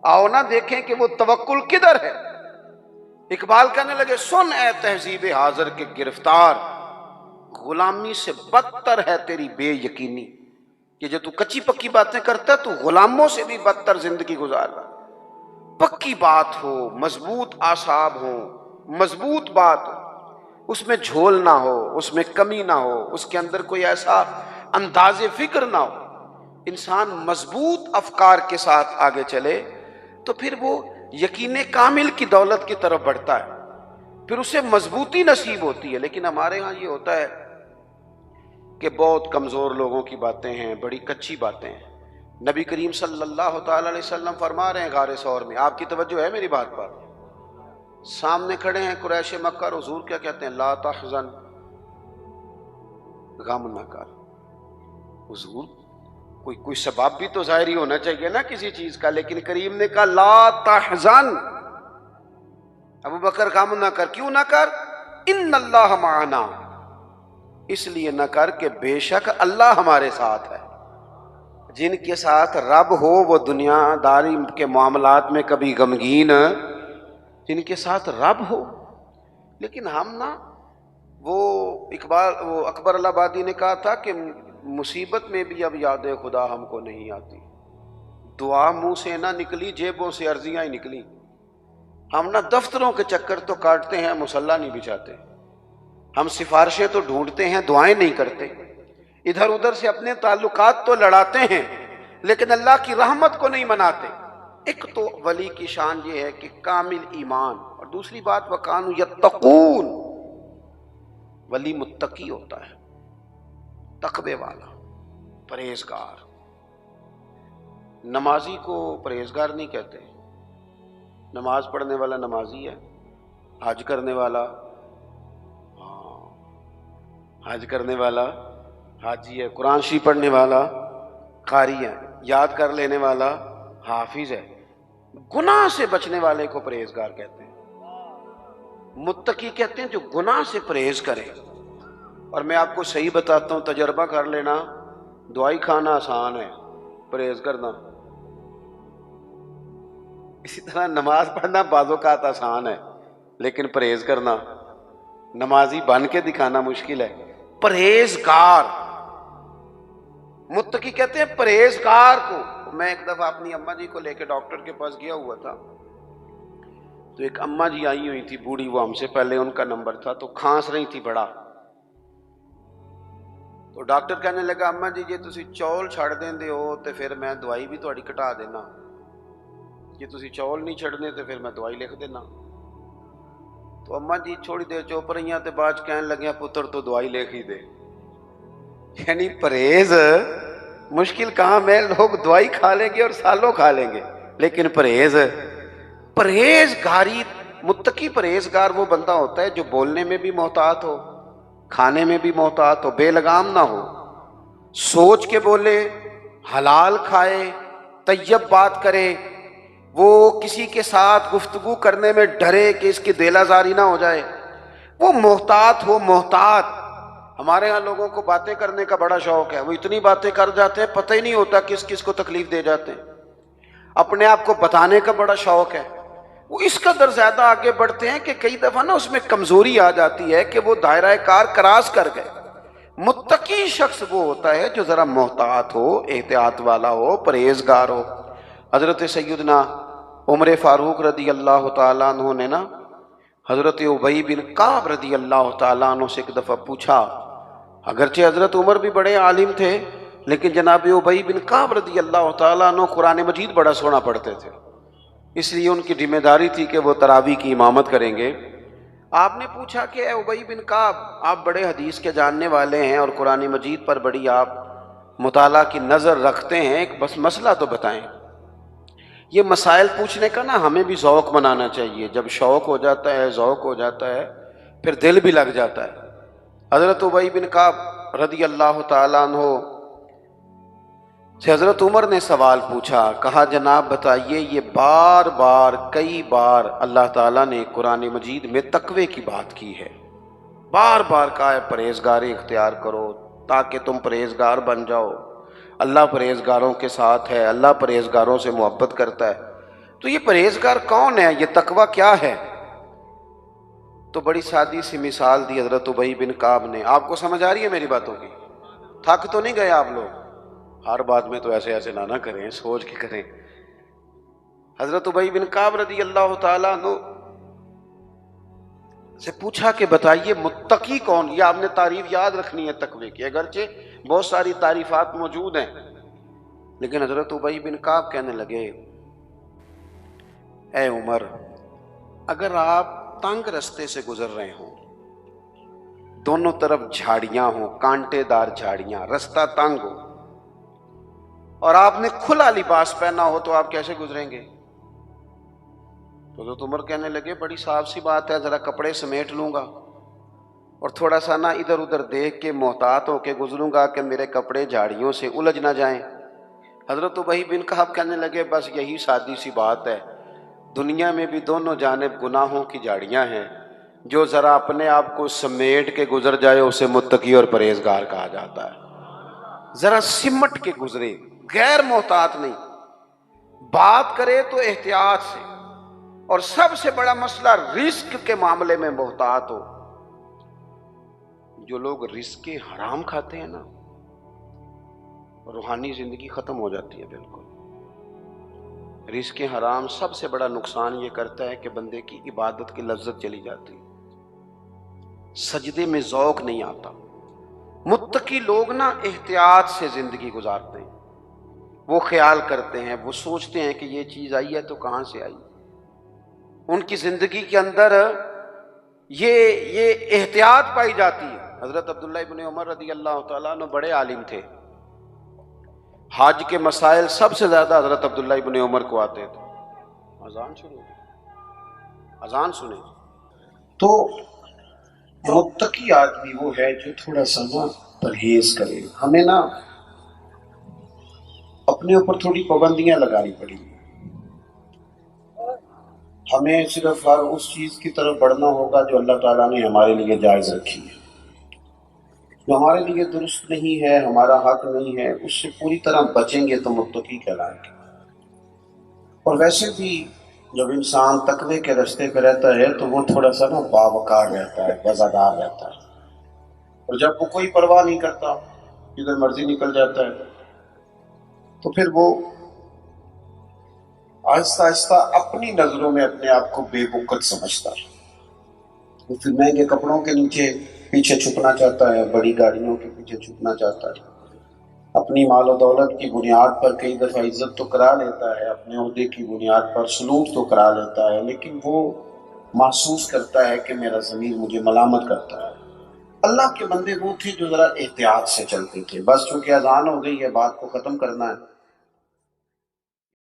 آؤ نہ دیکھیں کہ وہ توکل کدھر ہے۔ اقبال کہنے لگے سن اے تہذیب حاضر کے گرفتار، غلامی سے بدتر ہے تیری بے یقینی۔ کہ جو تو کچی پکی باتیں کرتا ہے تو غلاموں سے بھی بدتر زندگی گزار رہا۔ پکی بات ہو، مضبوط اعصاب ہو، مضبوط بات ہو، اس میں جھول نہ ہو، اس میں کمی نہ ہو، اس کے اندر کوئی ایسا انداز فکر نہ ہو، انسان مضبوط افکار کے ساتھ آگے چلے تو پھر وہ یقین کامل کی دولت کی طرف بڑھتا ہے، پھر اسے مضبوطی نصیب ہوتی ہے۔ لیکن ہمارے ہاں یہ ہوتا ہے کہ بہت کمزور لوگوں کی باتیں ہیں، بڑی کچی باتیں ہیں۔ نبی کریم صلی اللہ تعالی علیہ وسلم فرما رہے ہیں غار ثور میں، آپ کی توجہ ہے میری بات پر؟ سامنے کھڑے ہیں قریش مکہ، اور حضور کیا کہتے ہیں؟ لا تحزن، غم نہ کر۔ حضور کوئی سبب بھی تو ظاہری ہونا چاہیے نا کسی چیز کا، لیکن کریم نے کہا لا تحزن، ابو بکر غم نہ کر۔ کیوں نہ کر؟ ان اللہ معنا، اس لیے نہ کر کہ بے شک اللہ ہمارے ساتھ ہے۔ جن کے ساتھ رب ہو وہ دنیا داری کے معاملات میں کبھی غمگین، جن کے ساتھ رب ہو۔ لیکن ہم نا وہ اکبر الہٰبادی نے کہا تھا کہ مصیبت میں بھی اب یاد خدا ہم کو نہیں آتی، دعا منہ سے نہ نکلی، جیبوں سے عرضیاں ہی نکلی۔ ہم نا دفتروں کے چکر تو کاٹتے ہیں، مصلی نہیں بچھاتے، ہم سفارشیں تو ڈھونڈتے ہیں، دعائیں نہیں کرتے، ادھر ادھر سے اپنے تعلقات تو لڑاتے ہیں لیکن اللہ کی رحمت کو نہیں مناتے۔ ایک تو ولی کی شان یہ ہے کہ کامل ایمان، اور دوسری بات وَكَانُوا يَتَّقُونَ، ولی متقی ہوتا ہے، تقوی والا، پرہیزگار۔ نمازی کو پرہیزگار نہیں کہتے، نماز پڑھنے والا نمازی ہے، حج کرنے والا حج کرنے والا حاجی ہے، قرآن شریف پڑھنے والا قاری ہے، یاد کر لینے والا حافظ ہے۔ گناہ سے بچنے والے کو پرہیزگار کہتے ہیں، متقی کہتے ہیں جو گناہ سے پرہیز کرے۔ اور میں آپ کو صحیح بتاتا ہوں، تجربہ کر لینا، دوائی کھانا آسان ہے، پرہیز کرنا، اسی طرح نماز پڑھنا بعض اوقات آسان ہے لیکن پرہیز کرنا، نمازی بن کے دکھانا مشکل ہے۔ پرہیزگار، متقی کہتے ہیں پرہیزگار کو۔ میں ایک دفعہ اپنی اماں جی کو لے کے ڈاکٹر کے پاس گیا ہوا تھا، تو ایک اماں جی آئی ہوئی تھی بوڑھی، وہ ہم سے پہلے ان کا نمبر تھا، تو کھانس رہی تھی بڑا۔ تو ڈاکٹر کہنے لگا اماں جی جی تسی چول چھڑ دیندے ہو تو پھر میں دوائی بھی تہاڈی گھٹا دینا، جی تسی چول نہیں چھڑنے تو پھر میں دوائی لکھ دینا۔ تو اماں جی تھوڑی دیر چپ رہیاں تے بعد کہنے لگیاں پتر تو دوائی لکھ ہی دے۔ یعنی پرہیز مشکل کام ہے، لوگ دوائی کھا لیں گے اور سالوں کھا لیں گے لیکن پرہیزگاری، متقی پرہیزگار وہ بندہ ہوتا ہے جو بولنے میں بھی محتاط ہو، کھانے میں بھی محتاط ہو، بے لگام نہ ہو، سوچ کے بولے، حلال کھائے، طیب بات کرے، وہ کسی کے ساتھ گفتگو کرنے میں ڈرے کہ اس کی دل آزاری نہ ہو جائے، وہ محتاط ہو، محتاط۔ ہمارے ہاں لوگوں کو باتیں کرنے کا بڑا شوق ہے، وہ اتنی باتیں کر جاتے ہیں پتہ ہی نہیں ہوتا کس کس کو تکلیف دے جاتے ہیں۔ اپنے آپ کو بتانے کا بڑا شوق ہے، وہ اس قدر زیادہ آگے بڑھتے ہیں کہ کئی دفعہ نا اس میں کمزوری آ جاتی ہے کہ وہ دائرہ کار کراس کر گئے۔ متقی شخص وہ ہوتا ہے جو ذرا محتاط ہو، احتیاط والا ہو، پرہیزگار ہو۔ حضرت سیدنا عمر فاروق رضی اللہ تعالیٰ عنہ نے نا حضرت ابی بن کعب رضی اللہ تعالیٰ عنہ سے ایک دفعہ پوچھا، اگرچہ حضرت عمر بھی بڑے عالم تھے لیکن جناب ابی بن کعب رضی اللہ تعالیٰ عنہ قرآن مجید بڑا سونا پڑھتے تھے، اس لیے ان کی ذمہ داری تھی کہ وہ تراویح کی امامت کریں گے۔ آپ نے پوچھا کہ اے ابی بن کعب، آپ بڑے حدیث کے جاننے والے ہیں اور قرآن مجید پر بڑی آپ مطالعہ کی نظر رکھتے ہیں، ایک بس مسئلہ تو بتائیں۔ یہ مسائل پوچھنے کا نا ہمیں بھی ذوق بنانا چاہیے، جب شوق ہو جاتا ہے، ذوق ہو جاتا ہے، پھر دل بھی لگ جاتا ہے۔ حضرت ابی بن کعب رضی اللہ تعالیٰ عنہ سے حضرت عمر نے سوال پوچھا، کہا جناب بتائیے، یہ بار بار کئی بار اللہ تعالیٰ نے قرآن مجید میں تقوی کی بات کی ہے، بار بار کہا ہے پرہیزگاری اختیار کرو تاکہ تم پرہیزگار بن جاؤ، اللہ پرہیزگاروں کے ساتھ ہے، اللہ پرہیزگاروں سے محبت کرتا ہے۔ تو یہ پرہیزگار کون ہے، یہ تقوی کیا ہے؟ تو بڑی سادی سی مثال دی حضرت ابی بن کعب نے. آپ کو سمجھ آ رہی ہے میری باتوں کی؟ تھک تو نہیں گئے آپ لوگ؟ ہر بات میں تو ایسے ایسے نہ کریں، سوچ کے کریں. حضرت ابی بن کعب رضی اللہ تعالیٰ عنہ سے پوچھا کہ بتائیے متقی کون؟ یہ آپ نے تعریف یاد رکھنی ہے تقوی کی، اگرچہ بہت ساری تعریفات موجود ہیں، لیکن حضرت ابی بن کعب کہنے لگے اے عمر، اگر آپ تنگ رستے سے گزر رہے ہوں، دونوں طرف جھاڑیاں ہوں، کانٹے دار جھاڑیاں، رستہ تنگ ہو، اور آپ نے کھلا لباس پہنا ہو تو آپ کیسے گزریں گے؟ تو حضرت عمر کہنے لگے بڑی صاف سی بات ہے، ذرا کپڑے سمیٹ لوں گا اور تھوڑا سا نہ ادھر ادھر دیکھ کے محتاط ہو کے گزروں گا کہ میرے کپڑے جھاڑیوں سے الجھ نہ جائیں. حضرت ابی بن کعب کہنے لگے بس یہی سادی سی بات ہے، دنیا میں بھی دونوں جانب گناہوں کی جھاڑیاں ہیں، جو ذرا اپنے آپ کو سمیٹ کے گزر جائے اسے متقی اور پرہیزگار کہا جاتا ہے. ذرا سمٹ کے گزرے، غیر محتاط نہیں، بات کرے تو احتیاط سے، اور سب سے بڑا مسئلہ رزق کے معاملے میں محتاط ہو. جو لوگ رزق حرام کھاتے ہیں نا، روحانی زندگی ختم ہو جاتی ہے بالکل. رزق حرام سب سے بڑا نقصان یہ کرتا ہے کہ بندے کی عبادت کی لذت چلی جاتی ہے، سجدے میں ذوق نہیں آتا. متقی لوگ نا احتیاط سے زندگی گزارتے ہیں، وہ خیال کرتے ہیں، وہ سوچتے ہیں کہ یہ چیز آئی ہے تو کہاں سے آئی. ان کی زندگی کے اندر یہ احتیاط پائی جاتی ہے. حضرت عبداللہ ابن عمر رضی اللہ تعالیٰ عنہ بڑے عالم تھے، حج کے مسائل سب سے زیادہ حضرت عبداللہ ابن عمر کو آتے تھے. اذان شروع ہو گئی، اذان سنیں. تو متقی آدمی وہ ہے جو تھوڑا سا نا پرہیز کرے. ہمیں نا اپنے اوپر تھوڑی پابندیاں لگانی پڑی. ہمیں صرف ہر اس چیز کی طرف بڑھنا ہوگا جو اللہ تعالیٰ نے ہمارے لیے جائز رکھی ہے، جو ہمارے لیے درست نہیں ہے، ہمارا حق نہیں ہے، اس سے پوری طرح بچیں گے تو متقی کہلائیں گے. اور ویسے بھی جب انسان تقوی کے راستے پہ رہتا ہے تو وہ تھوڑا سا نا باوقار رہتا ہے، وفادار رہتا ہے. اور جب وہ کوئی پرواہ نہیں کرتا، جدھر مرضی نکل جاتا ہے، تو پھر وہ آہستہ آہستہ اپنی نظروں میں اپنے آپ کو بے وقت سمجھتا ہے. وہ پھر مہنگے کپڑوں کے نیچے پیچھے چھپنا چاہتا ہے، بڑی گاڑیوں کے پیچھے چھپنا چاہتا ہے، اپنی مال و دولت کی بنیاد پر کئی دفعہ عزت تو کرا لیتا ہے، اپنے عہدے کی بنیاد پر سلوک تو کرا لیتا ہے، لیکن وہ محسوس کرتا ہے کہ میرا ضمیر مجھے ملامت کرتا ہے. اللہ کے بندے وہ تھے جو ذرا احتیاط سے چلتے تھے. بس چونکہ اذان ہو گئی ہے، بات کو ختم کرنا ہے.